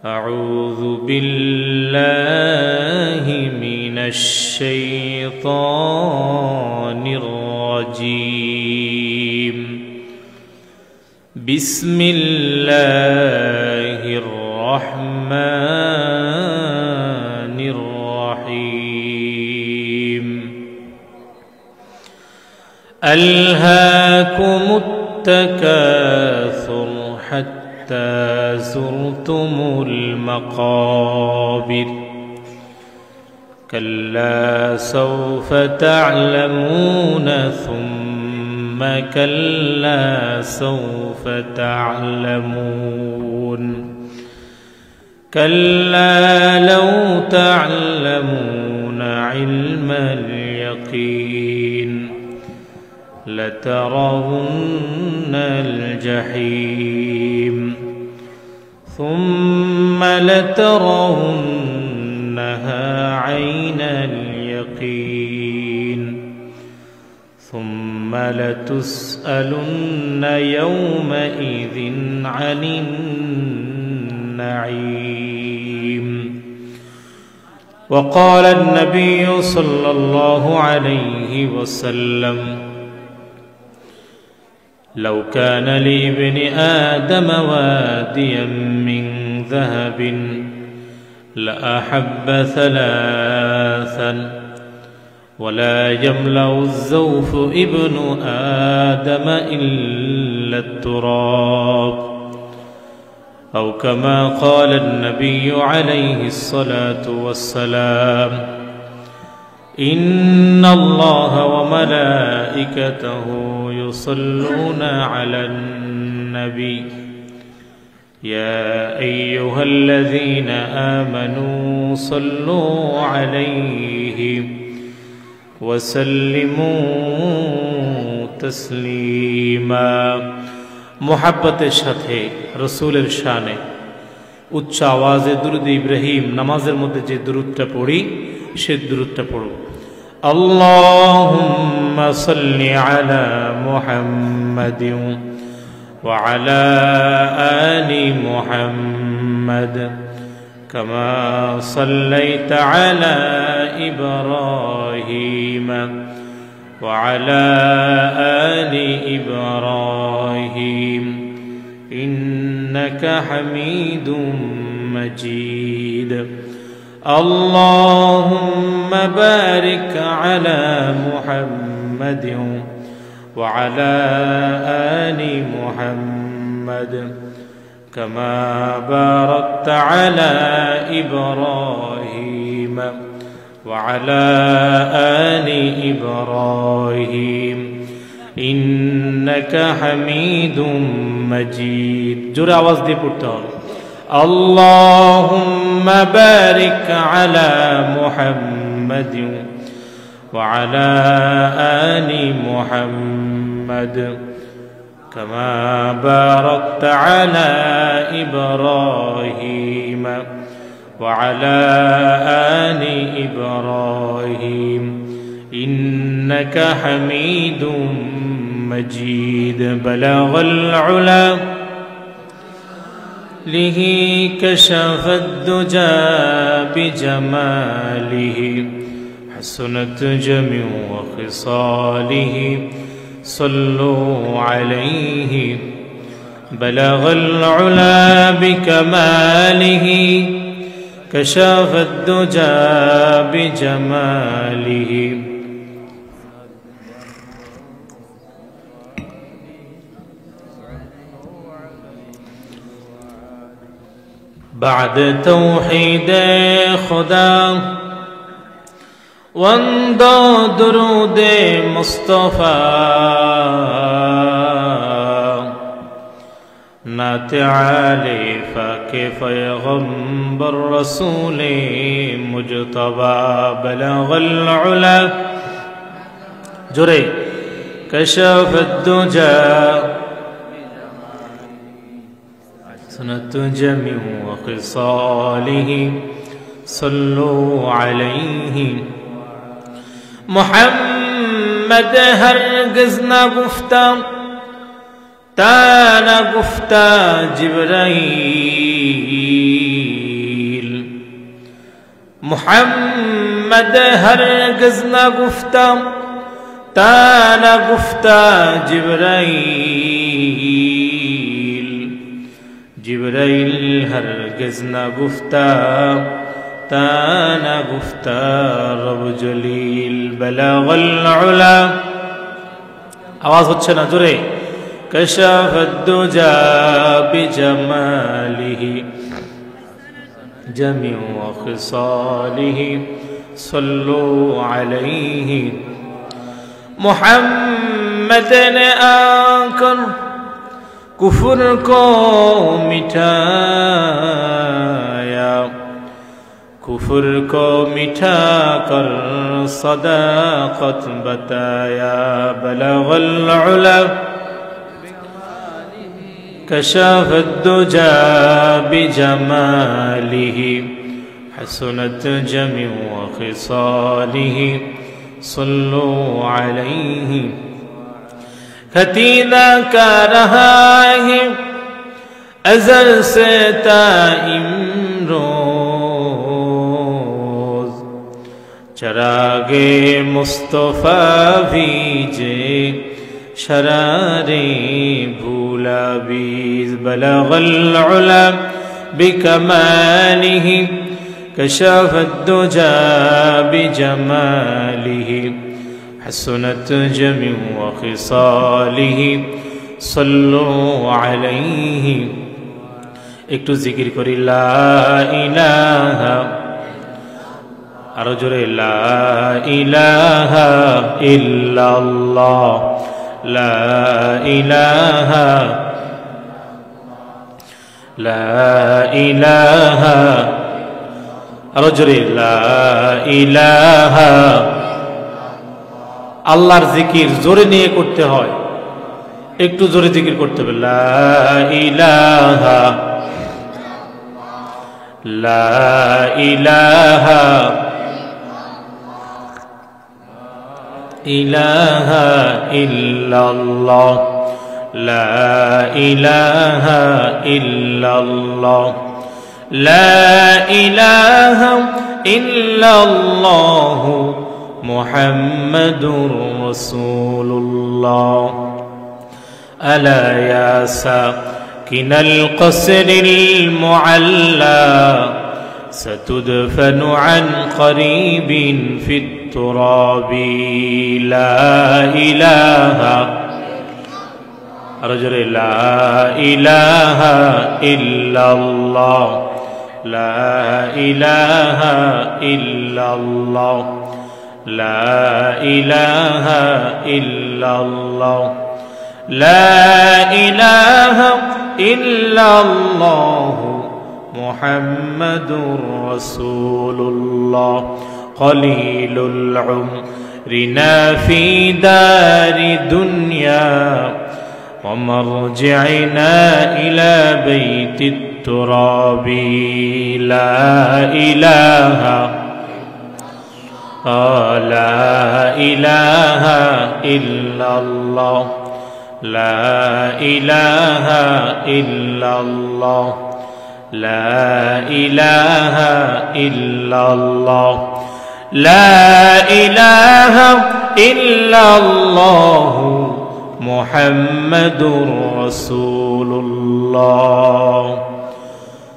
أعوذ بالله من الشيطان الرجيم بسم الله الرحمن الرحيم ألهاكم التكاثر حتى زرتم المقابر كلا سوف تعلمون ثم كلا سوف تعلمون كلا لو تعلمون علم اليقين لترون الجحيم ثم لترونها عين اليقين ثم لتسألن يومئذ عن النعيم. وقال النبي صلى الله عليه وسلم لو كان لابن آدم واديا من ذهب لأحب ثلاثا ولا يملأ الزوف ابن آدم إلا التراب أو كما قال النبي عليه الصلاة والسلام إن الله وملائكته يصلون على النبي يا أيها الذين آمنوا صلوا عليه وسلموا تسليما. محبতের সাথে রাসূলের শানে উচ্চ আওয়াজে দুরূদ ইব্রাহিম নামাজের মধ্যে যে দুরূদটা পড়ি সে দুরূদটা পড়ব। আল্লাহুম্মা সাল্লি আলা মুহাম্মাদিন ওয়া আলা আলি মুহাম্মাদ কামা সাল্লাইতা আলা ইব্রাহিম ওয়া আলা আলি ইব্রাহিম ইন্নাকা হামিদুম মাজিদ। اللهم بارك على محمد وعلى آل محمد كما باركت على إبراهيم وعلى آل إبراهيم إنك حميد مجيد. جورا आवाज দিয়ে পড়তে হবে। اللهم بارك على محمد وعلى آل محمد كما باركت على إبراهيم وعلى آل إبراهيم إنك حميد مجيد. بلغ العلا له كشف الدجى بجماله حسنت جميع خصاله صلوا عليه. بلغ العلا بكماله كشف الدجى بجماله بعد توحید خدا وندو درود مصطفیٰ نعت علی فاک پیغمبر رسول مجتبی. بلغ العلا جرے کشف الدجى حسنت جميع خصاله صلوا عليه. محمد هرگز نگفتا تا نگفتا جبرائیل محمد हरगिज़ न गुफ्ता ता न गुफ्ता जिब्राइल जिब्राइल हरगिज़ न गुफ्ता ता न गुफ्ता रब जलील बलगल उला आवाज होच्छे ना जोरे कशफद्दुजा बिजमालिही जमीउ खिसालिही सल्लु अलैहि मोहम्मद ने आकर कुफ्र को मिटाया कुफ्र को मिटा कर सदाकत बताया बलगल उला कशफद्दुजा बिजमालिही हसनत जमीउ खिसालिही सल्लु अलैहि खतीना का रहा है अज़ल से ताइम रोज़ चरागे मुस्तफ़ा भीजे शरारे भूला बीज बलगल उला बिकमालिही कशफद्दुजा बिजमालिही हसनत जमीउ खिसालिही सल्लु अलैहि एकटू जिकिर करी ला इलाहा आरो जोरे ला इलाहा इल्लल्लाह ला इलाहा आरो जोरे ला इलाहा আল্লাহর জিকির জোরে নিয়ে করতে হয় একটু জোরে জিকির করতে হবে লা ইলাহা লা ইলাহা ইলাহা ইল্লাল্লাহ লা ইলাহা ইল্লাল্লাহ লা ইলাহা ইল্লাল্লাহ মুহাম্মাদুর রাসূলুল্লাহ আলা ইয়া সাকিনাল কসরিল মুআল্লা ستدفن عن قريب في التراب لا إله رجل لا إله إلا الله لا إله إلا الله لا إله إلا الله لا إله إلا الله محمد رسول الله قليل العمر في دار دنيا ومرجعنا إلى بيت التراب لا إله لا إله إلا الله لا إله إلا الله لا إله إلا الله لا إله إلا الله محمد رسول الله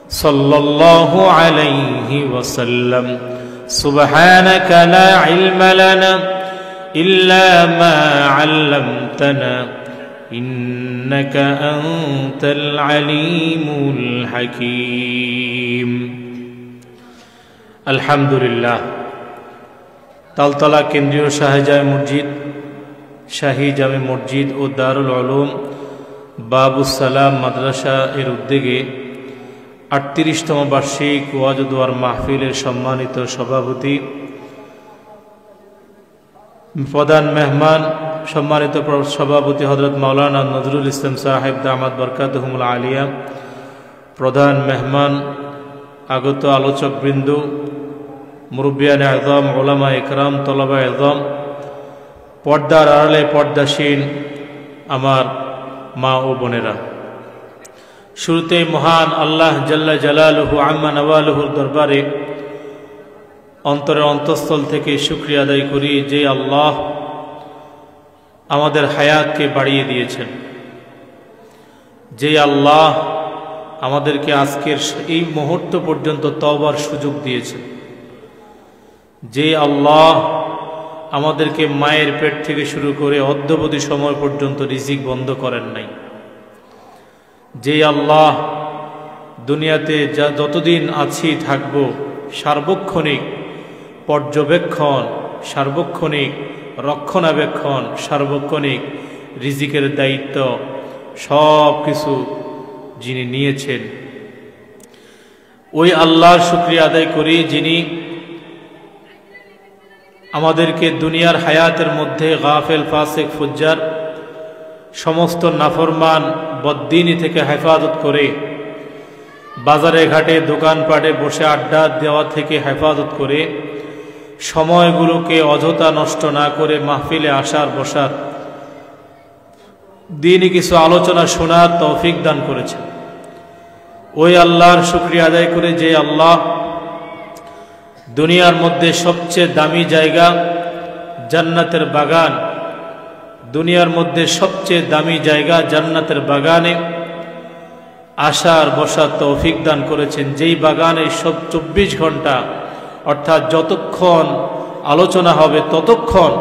صلى الله عليه وسلم سبحانك لا علم لنا إلا ما علمتنا إنك أنت العليم الحكيم الحمد لله তালতলা কেন্দ্রীয় শাহজামে মসজিদ শাহী জামে মসজিদ ও দারুল উলুম বাবুস সালাম মাদ্রাসা এর উদ্যোগে ৩৮তম বার্ষিক ওয়াজ ও দোয়ার মাহফিলের সম্মানিত সভাপতি প্রধান মেহমান সম্মানিত সভাপতি হযরত মাওলানা নজরুল ইসলাম সাহেব দামাত বরকাতুহুল আলিয়া প্রধান মেহমান আগত আলোচকবৃন্দ মুরব্বিয়ানে আযম উলামা ইকরাম তলাবা আযম পর্দার আড়ালে পর্দাসীন আমার মা ও বোনেরা শুরুতেই মহান আল্লাহ জাল্লা জালালুহু আম্মা নওয়ালুহুর দরবারে অন্তরের অন্তঃস্থল থেকে শুকরিয়া আদায় করি যে আল্লাহ আমাদের হায়াতকে বাড়িয়ে দিয়েছেন, যে আল্লাহ আমাদেরকে আজকের এই মুহূর্ত পর্যন্ত তওবার সুযোগ দিয়েছেন, যে আল্লাহ আমাদেরকে মায়ের পেট থেকে শুরু করে অদ্যাবধি সময় পর্যন্ত রিজিক বন্ধ করেন নাই, যে আল্লাহ দুনিয়াতে যতদিন আছি থাকব সার্বক্ষণিক পর্যবেক্ষণ, সার্বক্ষণিক রক্ষণাবেক্ষণ, সার্বক্ষণিক রিজিকের দায়িত্ব সব কিছু যিনি নিয়েছেন, ওই আল্লাহর শুকরিয়া আদায় করি যিনি আমাদেরকে দুনিয়ার হায়াতের মধ্যে গাফেল, ফাসিক, ফুজ্জার সমস্ত নাফরমান বদ্দিনী থেকে হেফাজত করে, বাজারে ঘাটে দোকানপাটে বসে আড্ডা দেওয়া থেকে হেফাজত করে, সময়গুলোকে অযথা নষ্ট না করে মাহফিলে আসার বসার, দিনই কিছু আলোচনা শোনার তৌফিক দান করেছেন। ওই আল্লাহর শুকরিয়া আদায় করে যে আল্লাহ দুনিয়ার মধ্যে সবচেয়ে দামি জায়গা জান্নাতের বাগান, দুনিয়ার মধ্যে সবচেয়ে দামি জায়গা জান্নাতের বাগানে আসার বসার তৌফিক দান করেছেন, যেই বাগানে সব 24 ঘন্টা অর্থাৎ যতক্ষণ আলোচনা হবে ততক্ষণ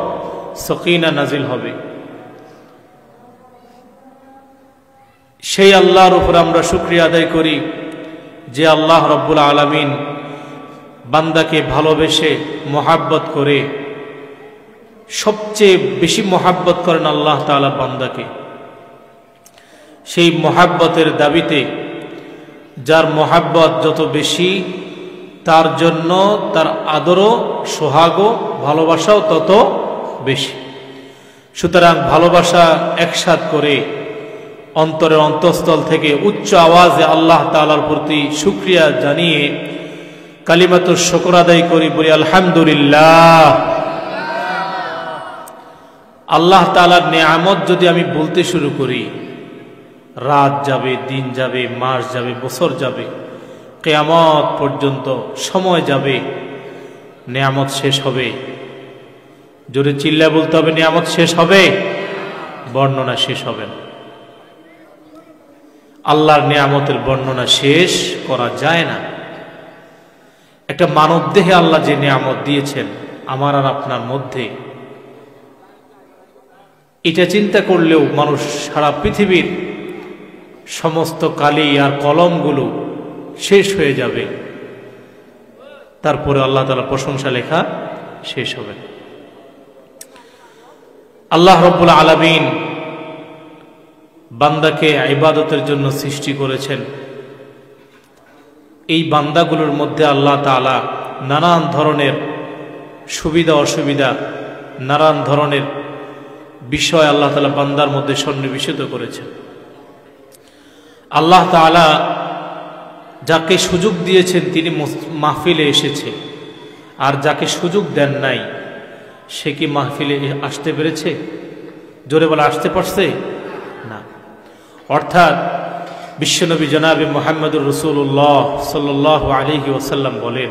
সকিনা নাজিল হবে। সেই আল্লাহর উপর আমরা শুকরিয়া আদায় করি যে আল্লাহ রব্বুল আলামিন বান্দাকে ভালোবেসে মোহাব্বত করে, সবচেয়ে বেশি মোহাব্বত করেন আল্লাহ তাআলা বান্দাকে। সেই মোহাব্বতের দাবিতে যার মোহাব্বত যত বেশি তার জন্য তার আদরও, সোহাগও, ভালোবাসাও তত বেশি। সুতরাং ভালোবাসা একসাথ করে অন্তরের অন্তঃস্থল থেকে উচ্চ আওয়াজে আল্লাহ তাআলার প্রতি শুকরিয়া জানিয়ে কালিমাতুশ শুকর আদায় করি, বলি আলহামদুলিল্লাহ। আল্লাহ তাআলার নেয়ামত যদি আমি বলতে শুরু করি, রাত যাবে, দিন যাবে, মাস যাবে, বছর যাবে, কিয়ামত পর্যন্ত সময় যাবে, নেয়ামত শেষ হবে। জোরে চিল্লায় বলতে হবে, নেয়ামত শেষ হবে, বর্ণনা শেষ হবে না। আল্লাহর নেয়ামতের বর্ণনা শেষ করা যায় না। একটা মানব দেহে আল্লাহ যে নেয়ামত দিয়েছেন আমার আর আপনার মধ্যে, এটা চিন্তা করলেও মানুষ সারা পৃথিবীর সমস্ত কালি আর কলমগুলো শেষ হয়ে যাবে, তারপরে আল্লাহ তাআলার প্রশংসা লেখা শেষ হবে। আল্লাহ রব্বুল আলামিন বান্দাকে ইবাদতের জন্য সৃষ্টি করেছেন। এই বান্দাগুলোর মধ্যে আল্লাহ তাআলা নানান ধরনের সুবিধা অসুবিধা, নানান ধরনের বিষয় আল্লাহ তাআলা বান্দার মধ্যে সন্নিবেশিত করেছেন। আল্লাহ তাআলা যাকে সুযোগ দিয়েছেন তিনি মাহফিলে এসেছে, আর যাকে সুযোগ দেন নাই সে কি মাহফিলে আসতে পেরেছে? জোরে বলে আসতে পারছে না। অর্থাৎ বিশ্বনবী জনাবে মুহাম্মদুর রাসূলুল্লাহ সাল্লাল্লাহু আলাইহি ওয়াসাল্লাম বলেন,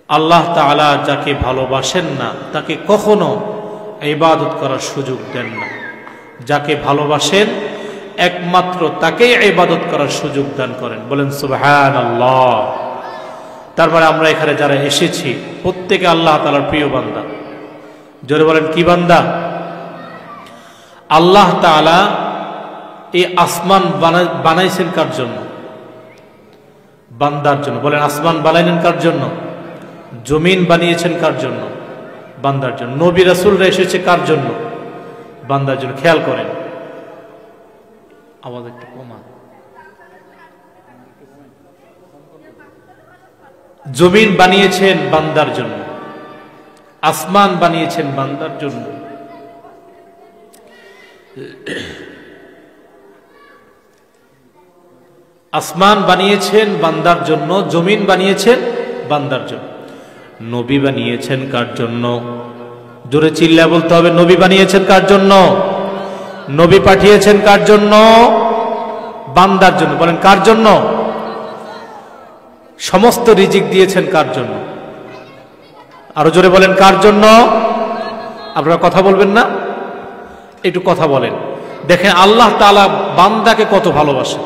আল্লাহ তাআলা যাকে ভালোবাসেন না তাকে কখনো ইবাদত করার সুযোগ দেন না। যাকে ভালোবাসেন একমাত্র তাকেই ইবাদত করার সুযোগ দান করেন। বলেন সুবহানাল্লাহ। তারপরে আমরা এখানে যারা এসেছি প্রত্যেকে আল্লাহ তাআলার প্রিয় বান্দা। জোরে বলেন কি বান্দা? আল্লাহ তাআলা এই আসমান বানাইছেন কার জন্য? বান্দার জন্য। বলেন আসমান বানাইলেন কার জন্য? জমিন বানিয়েছেন কার জন্য? বান্দার জন্য। নবী রাসূলরা এসেছে কার জন্য? বান্দার জন্য। খেয়াল করেন, আওয়াজ একটু কমান। জমিন বানিয়েছেন বান্দার জন্য, আসমান বানিয়েছেন বান্দার জন্য। আসমান বানিয়েছেন বান্দার জন্য, জমিন বানিয়েছেন বান্দার জন্য। নবী বানিয়েছেন কার জন্য? জোরে চিল্লায় বলতে হবে, নবী বানিয়েছেন কার জন্য? নবী পাঠিয়েছেন কার জন্য? বান্দার জন্য। বলেন কার জন্য? সমস্ত রিজিক দিয়েছেন কার জন্য? আরো জোরে বলেন, কার জন্য? আপনারা কথা বলবেন না, একটু কথা বলেন। দেখেন আল্লাহ তাআলা বান্দাকে কত ভালোবাসে।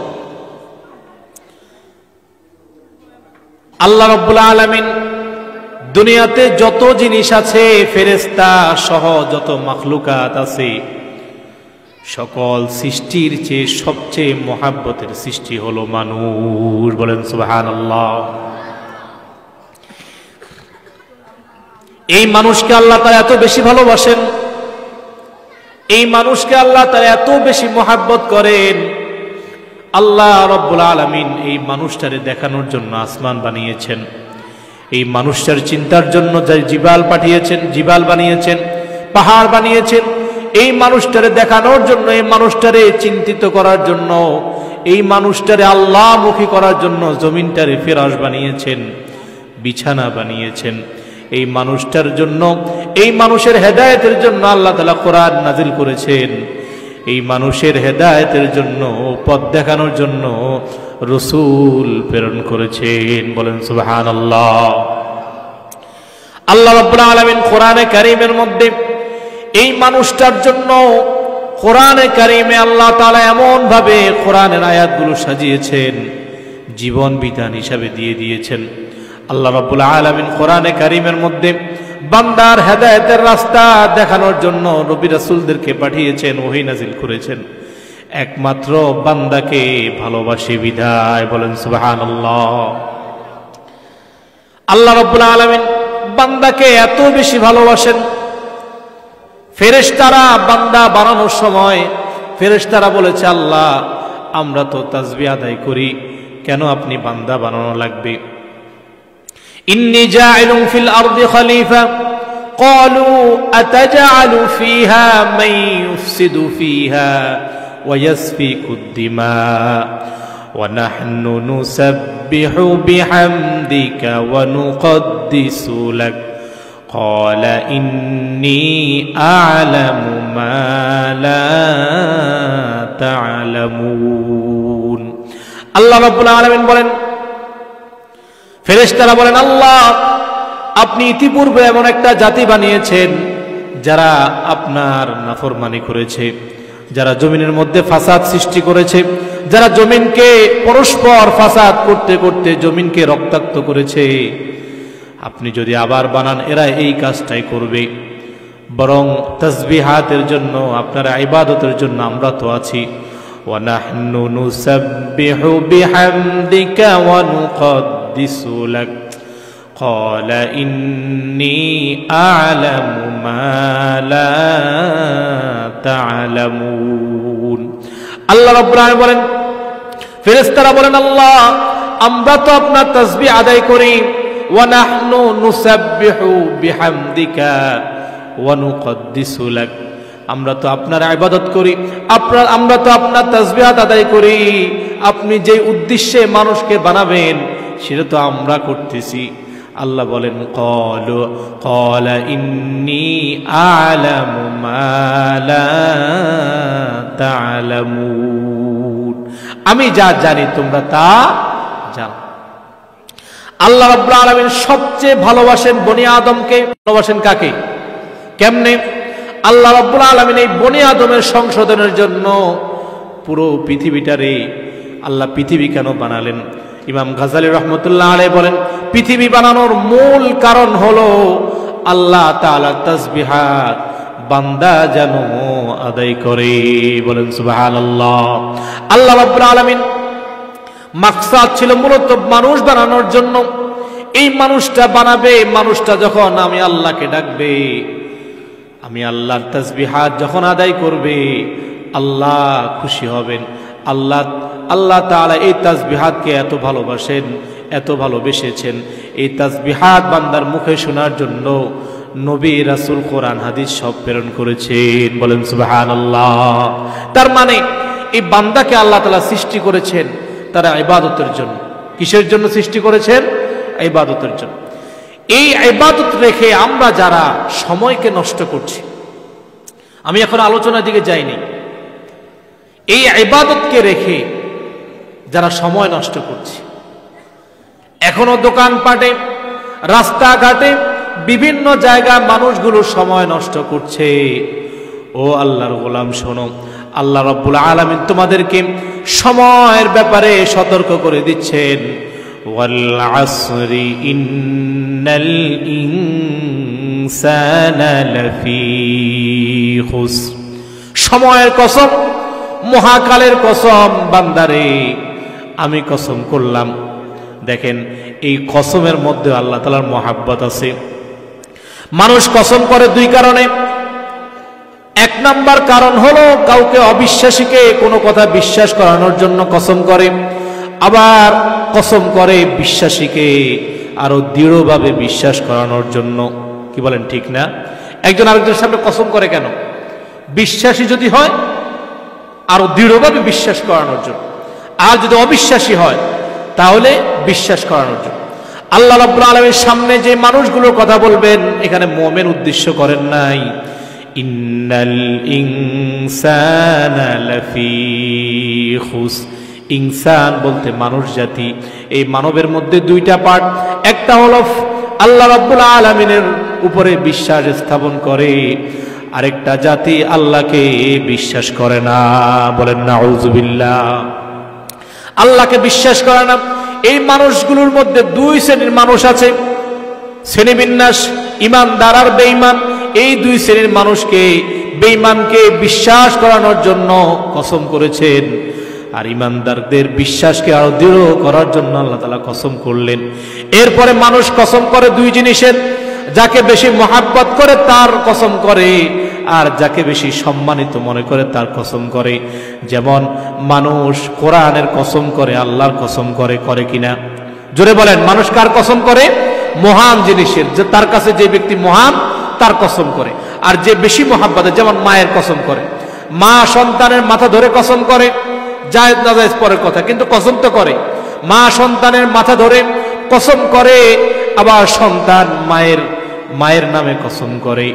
আল্লাহ রাব্বুল আলামিন দুনিয়াতে যত জিনিস আছে, ফেরেশতা সহ যত মাখলুকাত আছে, সকল সৃষ্টির চেয়ে সবচেয়ে মহাব্বতের সৃষ্টি হলো মানুষ। বলেন সুবহানাল্লাহ। এই মানুষকে আল্লাহ তাআলা এত বেশি ভালোবাসেন, এই মানুষকে আল্লাহ তাআলা এত বেশি মহাব্বত করেন, আল্লাহ রাব্বুল আলামিন এই মানুষটারে দেখানোর জন্য আসমান বানিয়েছেন, এই মানুষটার চিন্তার জন্য জিবাল পাঠিয়েছেন, জিবাল বানিয়েছেন, পাহাড় বানিয়েছেন, এই মানুষটারে দেখানোর জন্য, এই মানুষটারে চিন্তিত করার জন্য, এই মানুষটারে আল্লাহমুখী করার জন্য জমিনটারে ফিরাশ বানিয়েছেন, বিছানা বানিয়েছেন। এই মানুষটার জন্য, এই মানুষের হেদায়েতের জন্য আল্লাহ তাআলা কোরআন নাজিল করেছেন। এই মানুষের হেদায়েতের জন্য, পথ দেখানোর জন্য রাসূল প্রেরণ করেছেন। বলেন সুবহানাল্লাহ। আল্লাহ রাব্বুল আলামিন কোরআনে কারীমের মধ্যে এই মানুষটার জন্য, কোরআনে কারীমে আল্লাহ তাআলা এমন ভাবে কোরআনের আয়াতগুলো সাজিয়েছেন, জীবন বিধান হিসাবে দিয়ে দিয়েছেন। আল্লাহ রাব্বুল আলামিন কোরআনে কারীমের মধ্যে বান্দার হেদায়েতের রাস্তা দেখানোর জন্য নবী রাসূলদেরকে পাঠিয়েছেন, ওহী নাজিল করেছেন। একমাত্র বান্দাকে ভালোবাসে বিধায়। বলেন সুবহানাল্লাহ। আল্লাহ রাব্বুল আলামিন বান্দাকে এত বেশি ভালোবাসেন, ফেরেশতারা বান্দা বানানোর সময় ফেরেশতারা বলেছে, আল্লাহ আমরা তো তাসবিহ আদায় করি, কেন আপনি বান্দা বানানো লাগবে? ইন্নী জাইলুন ফিল আরদি খলিফা ক্বালু আতাজআলু ফিহা মান ইউফসিদু ফিহা ওয়া ইয়াসফিকুদ দিমা ওয়া নাহনু নুসাব্বিহু বিহামদিকা ওয়া নুকদ্দিসু লাক قال إني أعلم ما لا تعلمون। আল্লাহ রাব্বুল আলামিন বলেন, ফেরেশতারা বলেন, আল্লাহ আপনি ইতিপূর্বে এমন একটা জাতি বানিয়েছেন যারা আপনার নাফরমানি করেছে, যারা জমিনের মধ্যে ফাসাদ সৃষ্টি করেছে, যারা জমিনকে পরস্পর ফাসাদ করতে করতে জমিনকে রক্তাক্ত করেছে। আপনি যদি আবার বানান, এরা এই কাজটাই করবে। বরং তাসবিহাতের জন্য, আপনার ইবাদতের জন্য আমরা তো আছি। ওয়া নাহনু নুসাব্বিহু বিহামদিকা ওয়া নুকদ্দিসু লাক ক্বালা ইন্নী আ'লামু মা লা তা'লামুন। আল্লাহ রাব্বুল আলামিন বলেন, ফেরেশতারা বলেন, আল্লাহ আমরা তো আপনার তাসবিহ আদায় করি, وَنَحْنُ نُسَبِّحُ بِحَمْدِكَ وَنُقَدِّسُ لَكَ আমরা তো আপনার ইবাদত করি, আমরা তো আপনার তাসবিহ আদায় করি, আপনি যে উদ্দেশ্যে মানুষকে বানাবেন সেটা তো আমরা করতেছি। আল্লাহ বলেন, ক্বালা ইন্নী আ'লামু মা লা তা'লামুন, আমি যা জানি তোমরা তা জানো। আল্লাহ রাব্বুল আলামিন সবচেয়ে ভালোবাসেন বনি আদমকে। ভালোবাসেন কাকে, কেমনে? আল্লাহ রাব্বুল আলামিন এই বনি আদমের সংশোধনের জন্য পুরো পৃথিবীটারে, আল্লাহ পৃথিবী কেন বানালেন? ইমাম গাজ্জালী রাহমাতুল্লাহ আলাইহি বলেন, পৃথিবী বানানোর মূল কারণ হলো আল্লাহ তাআলার তাসবিহাত বান্দা যেন আদায় করে। বলেন সুবহানাল্লাহ। আল্লাহ রাব্বুল আলামিন মাকসাদ ছিল মূলত মানুষ বানানোর জন্য। এই মানুষটা বানাবে, মানুষটা যখন আমি আল্লাহকে ডাকবে, আমি আল্লাহর তাসবিহাত যখন আদায় করবে, আল্লাহ খুশি হবেন। আল্লাহ তাআলা এই তাসবিহাতকে এত ভালোবাসেন, এত ভালোবেসেছেন, এই তাসবিহাত বান্দার মুখে শোনার জন্য নবী রাসূল কোরআন হাদিস সব প্রেরণ করেছেন। বলেন সুবহানাল্লাহ। তার মানে এই বান্দাকে আল্লাহ তাআলা সৃষ্টি করেছেন তারা ইবাদতের জন্য। কিসের জন্য সৃষ্টি করেছেন? ইবাদতের জন্য। এই ইবাদত রেখে আমরা যারা সময়কে নষ্ট করছি, আমি এখন আলোচনার দিকে যাইনি, এই ইবাদতকে রেখে যারা সময় নষ্ট করছে, এখনো দোকানপাটে, রাস্তাঘাটে বিভিন্ন জায়গায় মানুষগুলো সময় নষ্ট করছে। ও আল্লাহর গোলাম শোনো, আল্লাহ রাব্বুল আলামিন তোমাদেরকে সময়ের ব্যাপারে সতর্ক করে দিচ্ছেন, ওয়াল আসরি ইন্নাল ইনসানা লাফি খুসর। সময়ের কসম, মহাকালের কসম, বান্দারে আমি কসম করলাম। দেখেন, এই কসমের মধ্যে আল্লাহ তাআলার মহাব্বত আছে। মানুষ কসম করে দুই কারণে। এক নাম্বার কারণ হলো কাউকে অবিশ্বাসীকে কোনো কথা বিশ্বাস করানোর জন্য কসম করে, আবার কসম করে বিশ্বাসীকে আরো দৃঢ়ভাবে বিশ্বাস করানোর জন্য। কি বলেন, ঠিক না? একজন আরেকজনের সামনে কসম করে কেন? বিশ্বাসী যদি হয় আরো দৃঢ়ভাবে বিশ্বাস করানোর জন্য, আর যদি অবিশ্বাসী হয় তাহলে বিশ্বাস করানোর জন্য। আল্লাহ রাব্বুল আলামিনের সামনে যে মানুষগুলোর কথা বলবেন, এখানে মুমিন উদ্দেশ্য করেন নাই। ইন্নাল ইনসানা লাফি খুসর। ইনসান বলতে মানুষ জাতি। এই মানবের মধ্যে দুইটা পার্ট, একটা হলো আল্লাহ রাব্বুল আলামিনের উপরে বিশ্বাস স্থাপন করে, আরেকটা জাতি আল্লাহকে বিশ্বাস করে না। বলেন নাউযুবিল্লাহ। আল্লাহকে বিশ্বাস করে না। এই মানুষগুলোর মধ্যে দুই শ্রেণীর মানুষ আছে, শ্রেণীবিন্যাস ঈমানদার আর বেঈমান। এই দুই শ্রেণীর মানুষকে, বেঈমানকে বিশ্বাস করানোর জন্য কসম করেছেন, আর ঈমানদারদের বিশ্বাসকে আরো দৃঢ় করার জন্য আল্লাহ তাআলা কসম করলেন। এরপরে মানুষ কসম করে দুই জিনিসের, যাকে বেশি মহাব্বত করে তার কসম করে, আর যাকে বেশি সম্মানিত মনে করে তার কসম করে। যেমন মানুষ কোরআনের কসম করে, আল্লাহর কসম করে, করে কিনা? জোরে বলেন, মানুষ কার কসম করে? মহান জিনিসের, যে তার কাছে যে ব্যক্তি মহান তার কসম করে। আর যে বেশি মহাব্বত, যেমন মায়ের কসম করে, মা সন্তানের মাথা ধরে কসম করে, জায়েজ না জায়েজ পরের কথা, কিন্তু কসম তো করে। মা সন্তানের মাথা ধরে কসম করে, আবার সন্তান মায়ের নামে কসম করে।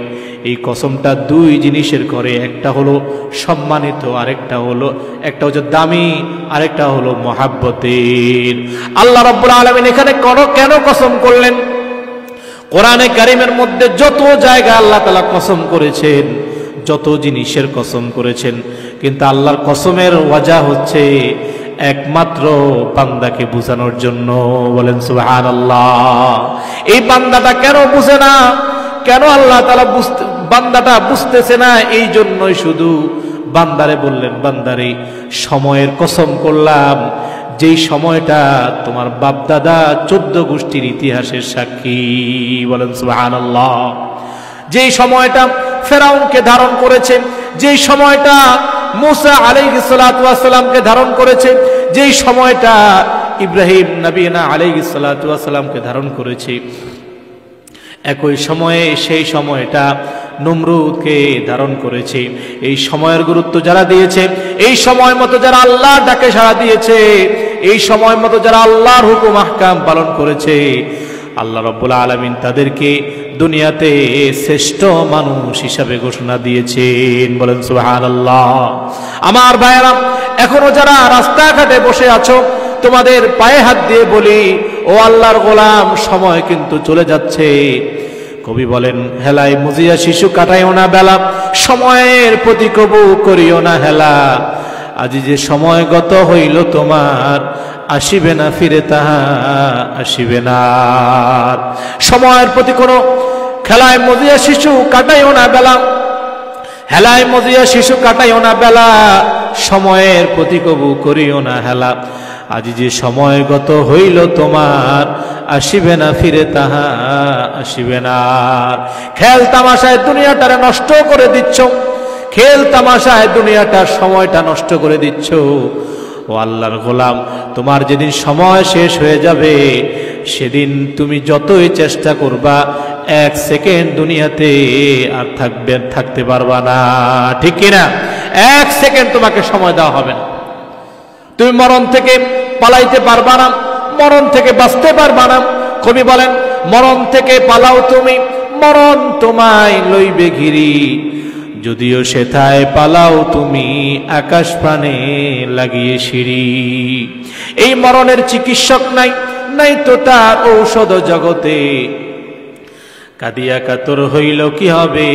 এই কসমটা দুই জিনিসের করে, একটা হলো সম্মানিত, আরেকটা হচ্ছে দামি, আরেকটা হলো মহাব্বতের। আল্লাহ রাব্বুল আলামিন এখানে কেন কসম করলেন? কোরআনে কারীমের মধ্যে যত জায়গা আল্লাহ তাআলা কসম করেছেন, যত জিনিসের কসম করেছেন, কিন্তু আল্লাহর কসমের ওয়াজা হচ্ছে একমাত্র বান্দাকে বোঝানোর জন্য। বলেন সুবহানাল্লাহ। এই বান্দাটা কেন বুঝে না? কেন আল্লাহ তাআলা বান্দাটা বুঝতেছে না? এই জন্যই শুধু বান্দারে বললেন, বান্দারে সময়ের কসম করলাম, যেই সময়টা তোমার বাপ দাদা 14 গোষ্ঠীর ইতিহাসের সাক্ষী। বলেন সুবহানাল্লাহ। যেই সময়টা ফেরাউনকে ধারণ করেছে, যেই সময়টা মূসা আলাইহিস সালাতু ওয়াস সালামকে ধারণ করেছে, যেই সময়টা ইব্রাহিম নবীনা আলাইহিস সালাতু ওয়াস সালামকে ধারণ করেছে, একই সময়ে সেই সময়টা নমরুদকে ধারণ করেছে। এই সময়ের গুরুত্ব যারা দিয়েছে, এই সময় মতো যারা আল্লাহর ডাকে সাড়া দিয়েছে, এই সময় মতো যারা আল্লাহর হুকুম আহকাম পালন করেছে, আল্লাহ রাব্বুল আলামিন তাদেরকে দুনিয়াতে শ্রেষ্ঠ মানুষ হিসাবে ঘোষণা দিয়েছেন। বলেন সুবহানাল্লাহ। আমার ভাইয়েরা, এখনো যারা রাস্তাঘাটে বসে আছো, তোমাদের পায়ে হাত দিয়ে বলি, ও আল্লাহর গোলাম, সময় কিন্তু চলে যাচ্ছে। কবি বলেন, হেলায় মুজিয়া শিশু কাটাইও না বেলা, সময়ের প্রতি কবু করিও না হেলা। আজি যে সময় গত হইল তোমার, আসিবে না ফিরে তাহা আসিবে না। সময়ের প্রতি কোনো খেলায় মজিয়া শিশু কাটাইও না বেলা, হেলায় মজিয়া শিশু কাটাইও না বেলা, সময়ের প্রতি কবু করিও না হেলা। আজি যে সময় গত হইল তোমার, আসিবে না ফিরে তাহা আসিবে না। খেল তামাশায় দুনিয়াটারে নষ্ট করে দিচ্ছ, খেল তামাশায় দুনিয়াটার সময়টা নষ্ট করে দিচ্ছ। ও আল্লাহর গোলাম, তোমার যেদিন সময় শেষ হয়ে যাবে, সেদিন তুমি যতই চেষ্টা করবা, 1 সেকেন্ড দুনিয়াতে আর থাকতে পারবা না। ঠিক কিনা? 1 সেকেন্ড তোমাকে সময় দেওয়া হবে না। তুমি মরণ থেকে পালাইতে পারবা না, মরণ থেকে বাঁচতে পারবা না। কবি বলেন, মরণ থেকে পালাও তুমি, মরণ তোমায় লইবে ঘিরি। যদিও সেথায় পালাও তুমি, আকাশ প্রাণে লাগিয়ে সিঁড়ি। এই মরণের চিকিৎসক নাই, নাই তো তার ঔষধ জগতে। কাদিয়া কাতর হইল কি হবে,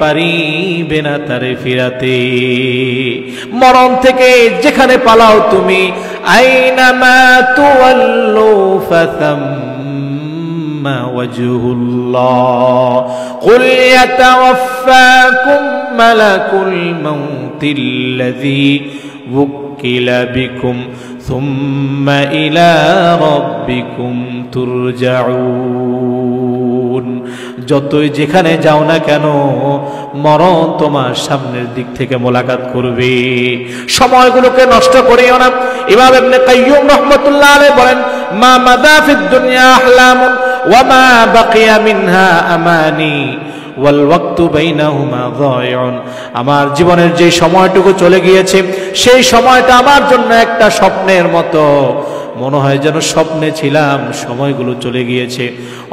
পারিবে না তারে ফিরাতে। মরণ থেকে যেখানে পালাও তুমি, আইনামা তুওয়াল্লু ফাসাম্মা ওয়াজহুল্লাহ, কুল ইয়াতাওয়াফফাকুম মালাকুল মাউতিল্লাযী ওয়াক্কিলা বিকুম সুম্মা ইলা রাব্বিকুম তুরজাউন। যতই যেখানে যাও না কেন, মরণ তোমার সামনের দিক থেকে মোলাকাত করবে। সময়গুলোকে নষ্ট করিও না। ইমাম ইবনে কাইয়্যুম রাহমাতুল্লাহ আলাইহি বলেন, মা মাদা ফিদ দুনিয়া আহলামুন ওয়া মা বাকিয়া মিনহা আমানি ওয়াল ওয়াক্তু বাইনাহুমা যায়িউন। আমার জীবনের যে সময়টুকু চলে গিয়েছে, সেই সময়টা আমার জন্য একটা স্বপ্নের মতো, মনে হয় যেন স্বপ্নে ছিলাম, সময়গুলো চলে গিয়েছে।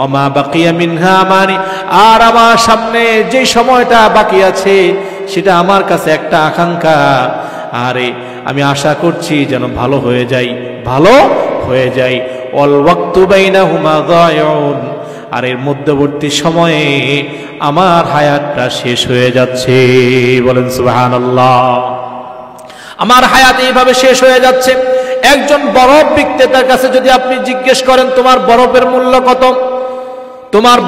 ওমা বাকিয়া মিনহা আমানি, আর আমার সামনে যে সময়টা বাকি আছে সেটা আমার কাছে একটা আকাঙ্ক্ষা। আরে আমি আশা করছি যেন ভালো হয়ে যাই, ভালো হয়ে যাই। ওয়াল ওয়াক্তু বাইনাহুমা যায়িউন, আর এর মধ্যবর্তী সময়ে আমার হায়াতটা শেষ হয়ে যাচ্ছে। বলেন সুবহানাল্লাহ। আমার হায়াত এইভাবে শেষ হয়ে যাচ্ছে। একজন বরফ বিক্রেতার কাছে যদি আপনি জিজ্ঞেস করেন তোমার বরফের মূল্য কত, তোমার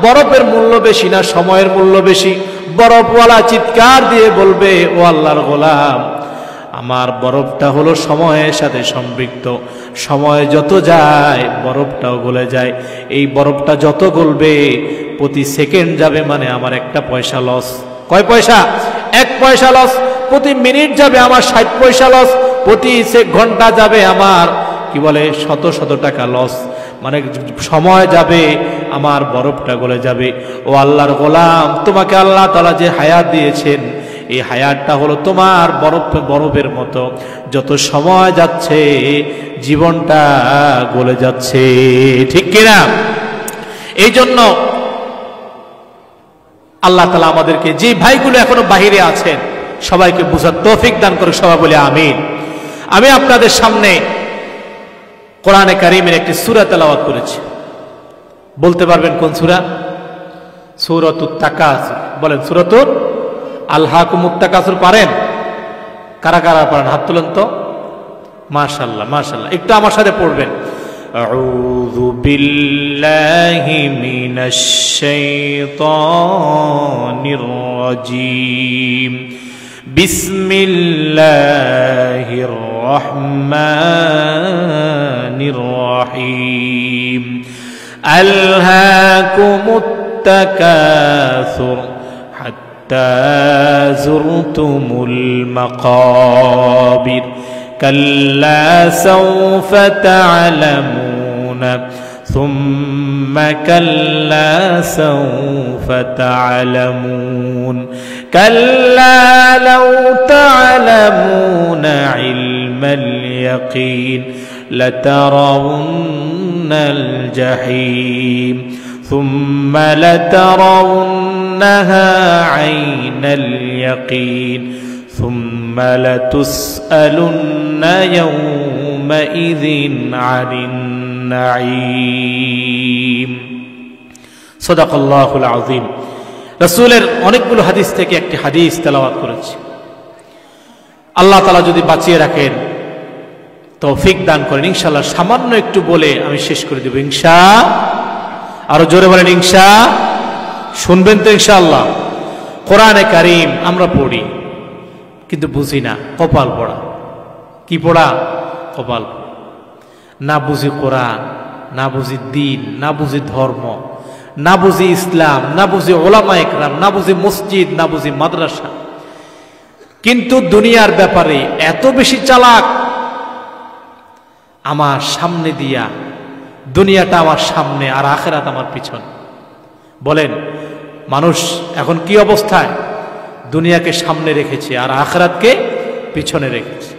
বরফের মূল্য বেশি না সময়ের মূল্য বেশি? বরফওয়ালা চিৎকার দিয়ে বলবে, ও আল্লাহর গোলাম, আমার বরফটা হলো সময়ের সাথে সম্পৃক্ত। সময় যত যায় বরফটাও গলে যায়। এই বরফটা যত গলবে, প্রতি সেকেন্ড যাবে মানে আমার একটা পয়সা লস। কয় পয়সা? 1 পয়সা লস। প্রতি মিনিট যাবে আমার 60 পয়সা লস। প্রতি ঘন্টা যাবে আমার কি বলে শত শত টাকা লস। মানে সময় যাবে, আমার বরফটা গলে যাবে। ও আল্লাহর গোলাম, তোমাকে আল্লাহ তাআলা যে হায়াত দিয়েছেন, এই হায়াতটা হলো তোমার বরফের মতো। যত সময় যাচ্ছে জীবনটা গলে যাচ্ছে, ঠিক কিনা? এই জন্য আল্লাহ তাআলা আমাদেরকে, যে ভাইগুলো এখনো বাহিরে আছেন, সবাইকে বুঝার তৌফিক দান করে। সবাই বলে আমিন। আমি আপনাদের সামনে কোরআনে কারীমের একটি সূরা তেলাওয়াত করেছি। বলতে পারবেন কোন সূরা? সূরাতুত তাকাসুর। বলেন, সূরাতুল আলহাকুমুত তাকাসুর পারেন? কারা কারা পারেন হাত তুলেন তো। মাশাআল্লাহ মাশাআল্লাহ। একটু আমার সাথে পড়বেন। আউযু বিল্লাহি মিনাশ শাইতানির রাজীম। বিসমিল্লাহির রহমানির রহিম। আলহাকুমুত তাকাসুর হাত্তা যুরতুমুল মাকাবির। কাল্লা সাওফা তা'লামুনা ثم كلا سوف تعلمون كلا لو تعلمون علم اليقين لترون الجحيم ثم لترونها عين اليقين ثم لتسألن يومئذ عن النعيم সাদাকাল্লাহুল আযীম। রাসূলের অনেকগুলো হাদিস থেকে একটি হাদিস তেলাওয়াত করেছি। আল্লাহ তাআলা যদি বাঁচিয়ে রাখেন, তৌফিক দান করেন, ইনশাআল্লাহ সামান্য একটু বলে আমি শেষ করে দেব ইনশাআল্লাহ। আরো জোরে বলেন ইনশাআল্লাহ। শুনবেন তো ইনশাআল্লাহ। কোরআনে কারীম আমরা পড়ি কিন্তু বুঝি না। কপাল পড়া। কি পড়া? কপাল। না বুঝি কোরআন, না বুঝি দ্বীন, না বুঝি ধর্ম, না বুঝি ইসলাম, না বুঝি ওলামা ইকরাম, না বুঝি মসজিদ, না বুঝি মাদ্রাসা। কিন্তু দুনিয়ার ব্যাপারে এত বেশি চালাক। আমার সামনে দিয়া দুনিয়াটা আমার সামনে আর আখিরাত আমার পিছনে। বলেন মানুষ এখন কি অবস্থায়? দুনিয়াকে সামনে রেখেছে আর আখিরাতকে পিছনে রেখেছে।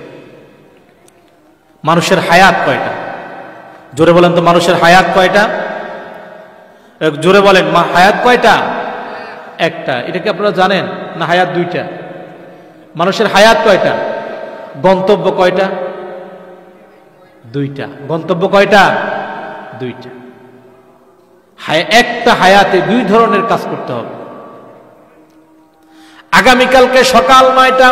মানুষের হায়াত কয়টা? জোরে বলেন তো, মানুষের হায়াত কয়টা? জোরে বলেন, হায়াত কয়টা? একটা। এটা কি আপনারা জানেন না? হায়াত দুইটা। মানুষের হায়াত কয়টা? গন্তব্য কয়টা? দুইটা। গন্তব্য কয়টা? দুইটা। একটা হায়াতে দুই ধরনের কাজ করতে হবে। আগামীকালকে সকাল 9টা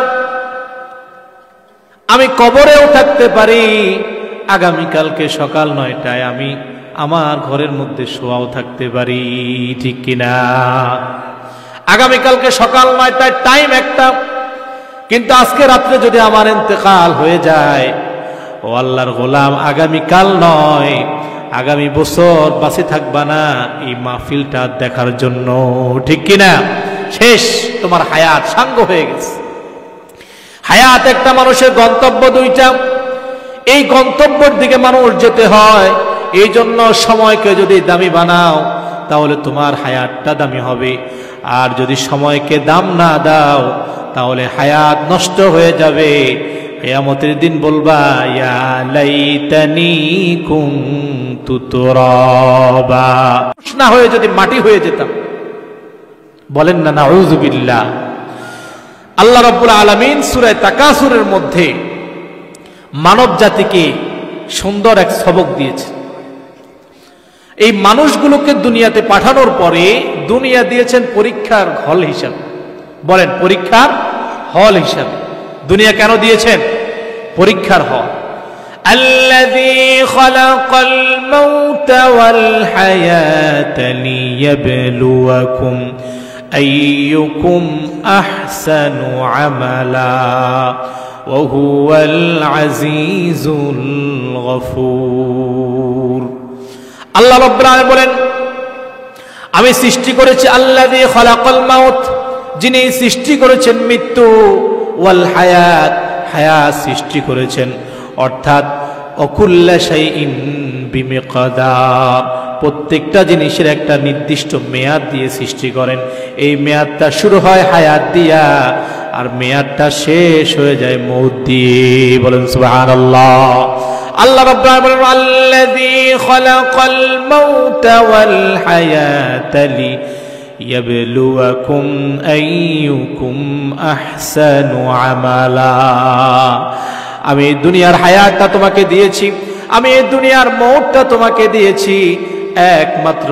আমি কবরেও থাকতে পারি, আগামীকালকে সকাল 9টায় আমি আমার ঘরের মধ্যে শোয়াও থাকতে পারি, ঠিক কিনা? আগামীকালকে সকাল 9টায় টাইম একটা, কিন্তু আজকে রাত্রে যদি আমার ইন্তেকাল হয়ে যায়, ও আল্লাহর গোলাম, আগামীকাল নয়, আগামী বছর বাঁচে থাকবা না এই মাহফিলটা দেখার জন্য, ঠিক কিনা? শেষ, তোমার হায়াত সাঙ্গ হয়ে গেছে। হায়াত একটা মানুষের গন্তব্য দুইটা, এই গন্তব্যের দিকে মানুষ যেতে হয়। এই জন্য সময়কে যদি দামি বানাও তাহলে তোমার হায়াতটা দামি হবে, আর যদি সময়কে দাম না দাও তাহলে হায়াত নষ্ট হয়ে যাবে। কিয়ামতের দিন বলবা, ইয়া লাইতানি কুনতু তুরাবা, না হয়ে যদি মাটি হয়ে যেতাম। বলেন না নাউযুবিল্লাহ। আল্লাহ রাব্বুল আলামিন সূরা তাকাসুরের মধ্যে মানব জাতিকে সুন্দর এক সবক দিয়েছে। এই মানুষগুলোকে দুনিয়াতে পাঠানোর পরে দুনিয়া দিয়েছেন পরীক্ষার হল হিসাবে। বলেন, পরীক্ষার হল হিসাবে দুনিয়া কেন দিয়েছেন? পরীক্ষার হল। আল্লাযী খালাকাল মাউতা ওয়াল হায়াতা লিয়াবলুয়াকুম আইয়ুকুম আহসানু আমালা ওয়া হুয়াল আজিজুল গফুর। আল্লাহ রাব্বুল আলামিন বলেন, আমি সৃষ্টি করেছি, আল্লাযী খালাকাল মাউত, যিনি সৃষ্টি করেছেন মৃত্যু, ওয়াল হায়াত, হায়াত সৃষ্টি করেছেন, অর্থাৎ অকুল্লা শাইইন বিমিকদার, প্রত্যেকটা জিনিসের একটা নির্দিষ্ট মেয়াদ দিয়ে সৃষ্টি করেন। এই মেয়াদটা শুরু হয় হায়াত দিয়া, আর মেয়াদটা শেষ হয়ে যায় মউত দিয়ে। বলেন সুবহানাল্লাহ। আল্লাহ রাব্বুল আলামিন বলেন, আল্লাযী খালাকাল মাউতা ওয়াল হায়াতা লিয়াবলুয়াকুম আইয়ুকুম আহসানু আমালা। আমি এই দুনিয়ার হায়াতটা তোমাকে দিয়েছি, আমি এই দুনিয়ার মউতটা তোমাকে দিয়েছি একমাত্র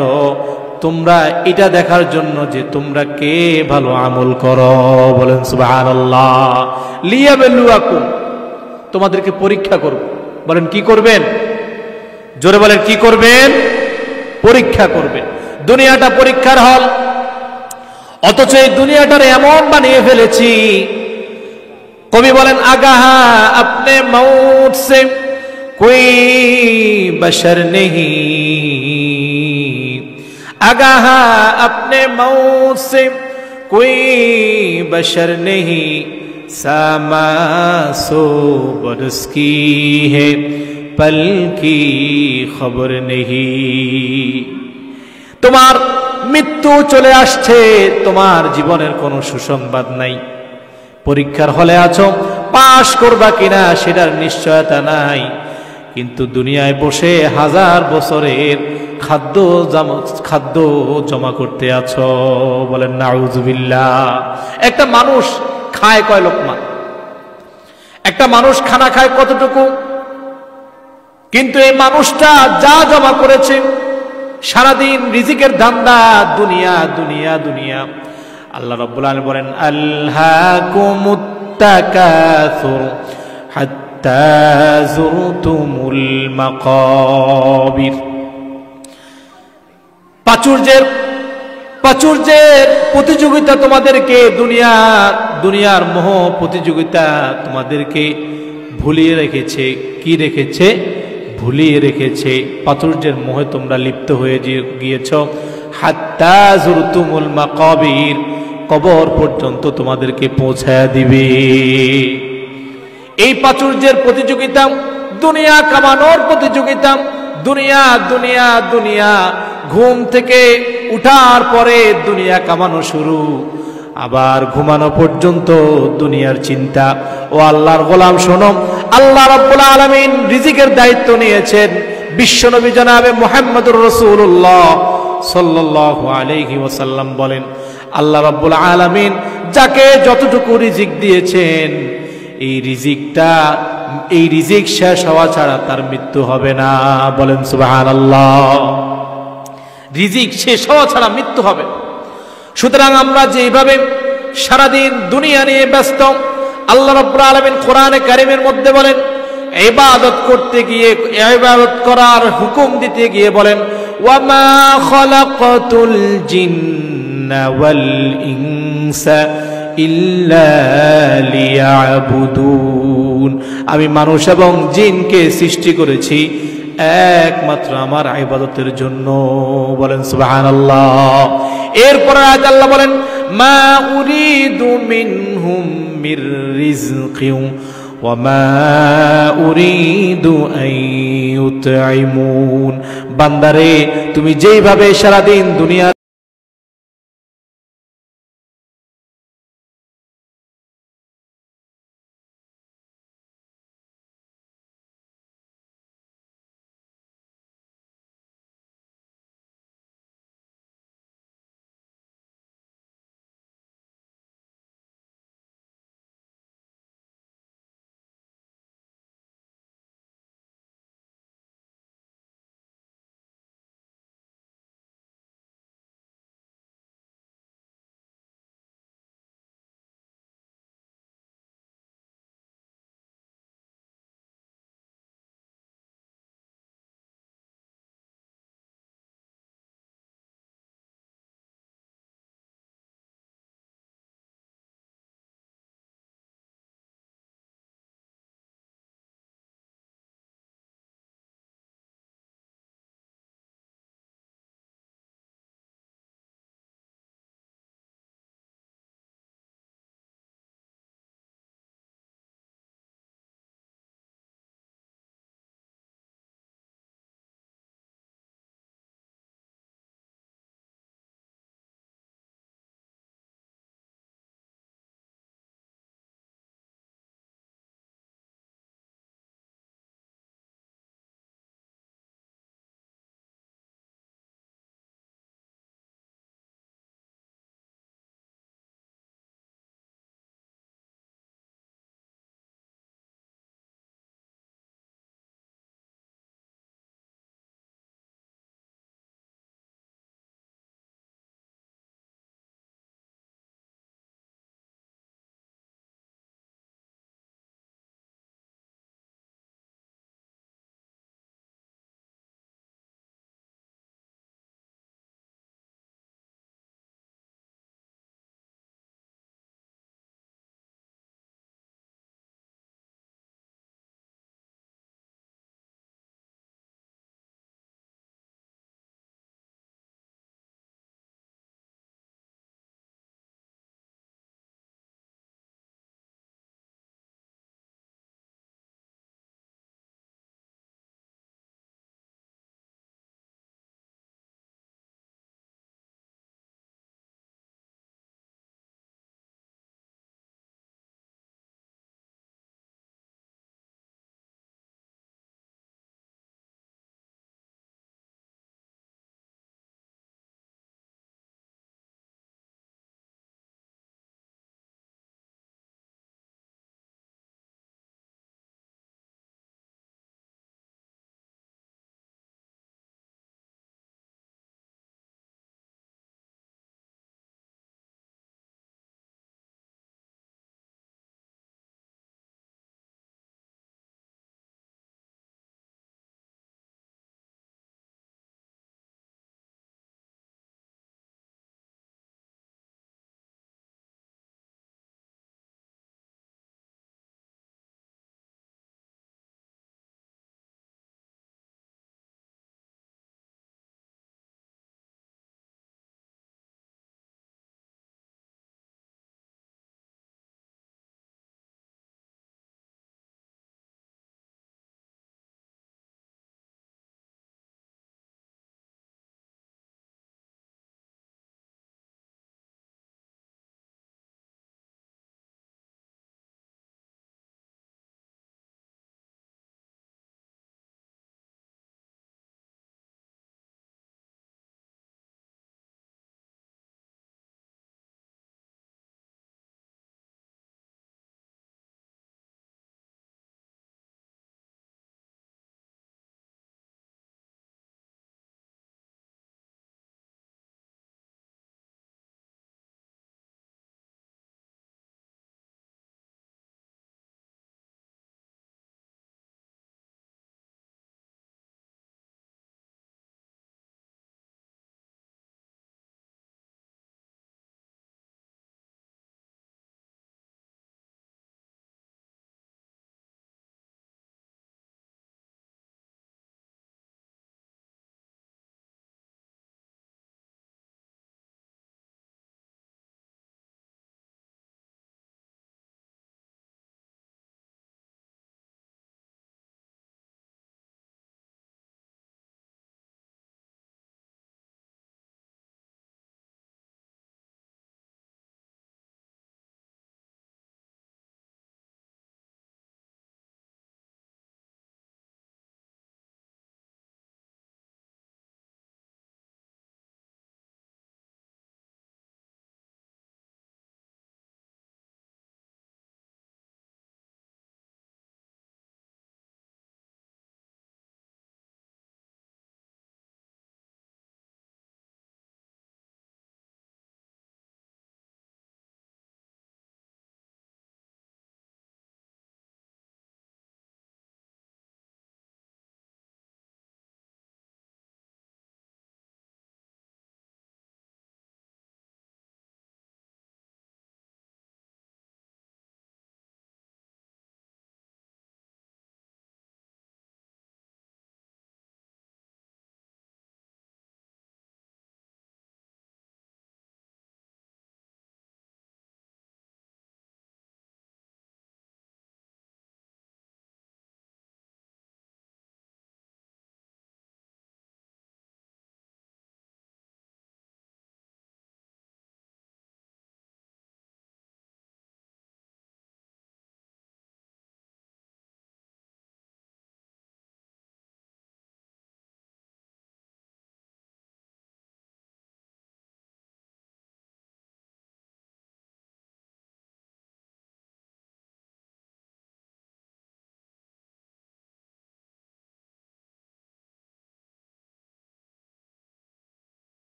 তোমরা এটা দেখার জন্য যে তোমরা কে ভালো আমল করো। বলেন সুবহানাল্লাহ। লিয়াবলুয়াকুম, তোমাদেরকে পরীক্ষা করব। বলেন কি করবেন? জোরে বলেন, কি করবেন? পরীক্ষা করবেন। দুনিয়াটা পরীক্ষার হল, অথচ এই দুনিয়াটারে এমন বানিয়ে ফেলেছি। কবি বলেন, আগাহা আপনে মৌত সে কোই বশর নেহি, আগাহা আপনে মৌত সে কোই বশর নেহি, सामा सो बरस की है पल की खबर नहीं। তোমার মৃত্যু চলে আসছে, তোমার জীবনের কোনো সুসংবাদ নাই। পরীক্ষার হলে আছো, পাশ করবা কিনা সেটার নিশ্চয়তা নাই। কিন্তু দুনিয়ায় বসে হাজার বছরের খাদ্য জমা করতে আছো। বলেন নাউযুবিল্লাহ। একটা মানুষ খায় কয় লোকমা? একটা মানুষ খানা খায় কতটুকু? কিন্তু এই মানুষটা যা জমা করেছে, সারাদিন রিজিকের ধান্দা, দুনিয়া দুনিয়া দুনিয়া। আল্লাহ রাব্বুল আলামিন বলেন, আলহাকুমুত তাকাসুর হাত্তা যুরতুমুল মাকাবির। প্রাচুর্যের প্রতিযোগিতা তোমাদেরকে, দুনিয়ার মোহ প্রতিযোগিতা তোমাদেরকে ভুলিয়ে রেখেছে। কি রেখেছে? ভুলিয়ে রেখেছে। প্রাচুর্যের মোহে তোমরা লিপ্ত হয়ে গিয়েছ। হাত্তা যুরতুমুল মাকাবির, কবর পর্যন্ত তোমাদেরকে পৌঁছায়া দিবে। এই প্রাচুর্যের প্রতিযোগিতা, দুনিয়া কামানোর প্রতিযোগিতা, দুনিয়া দুনিয়া দুনিয়া। ঘুম থেকে উঠার পরে দুনিয়া কামানো শুরু, আবার ঘুমানো পর্যন্ত দুনিয়ার চিন্তা। ও আল্লাহর গোলাম শোনো, আল্লাহ রাব্বুল আলামিন রিজিকের দায়িত্ব নিয়েছেন। বিশ্বনবী জনাবে মুহাম্মদুর রাসূলুল্লাহ সাল্লাল্লাহু আলাইহি ওয়াসাল্লাম বলেন, আল্লাহ রাব্বুল আলামিন যাকে যতটুকু রিজিক দিয়েছেন, এই রিজিক শেষ হওয়া ছাড়া তার মৃত্যু হবে না। বলেন সুবহানাল্লাহ। রিজিক শেষ হওয়া ছাড়া মৃত্যু হবে। সুতরাং আমরা যেভাবে সারাদিন দুনিয়া নিয়ে ব্যস্ত, আল্লাহ রাব্বুল আলামিন কোরআনে কারীমের মধ্যে বলেন ইবাদত করতে গিয়ে, ইবাদত করার হুকুম দিতে গিয়ে বলেন ওয়ামা খালাকাতুল জিন্না ওয়াল ইনসা ইল্লা লিয়াবুদুন, আমি মানুষ এবং জিনকে সৃষ্টি করেছি একমাত্র আমার ইবাদতের জন্য। বলেন সুবহানাল্লাহ। এরপর আয়াত আল্লাহ বলেন মা উরিদু মিনহুম মির রিজকিন ওয়া মা উরিদু আন ইউতঈমুন, বান্দারে তুমি যেইভাবে সারাদিন দুনিয়া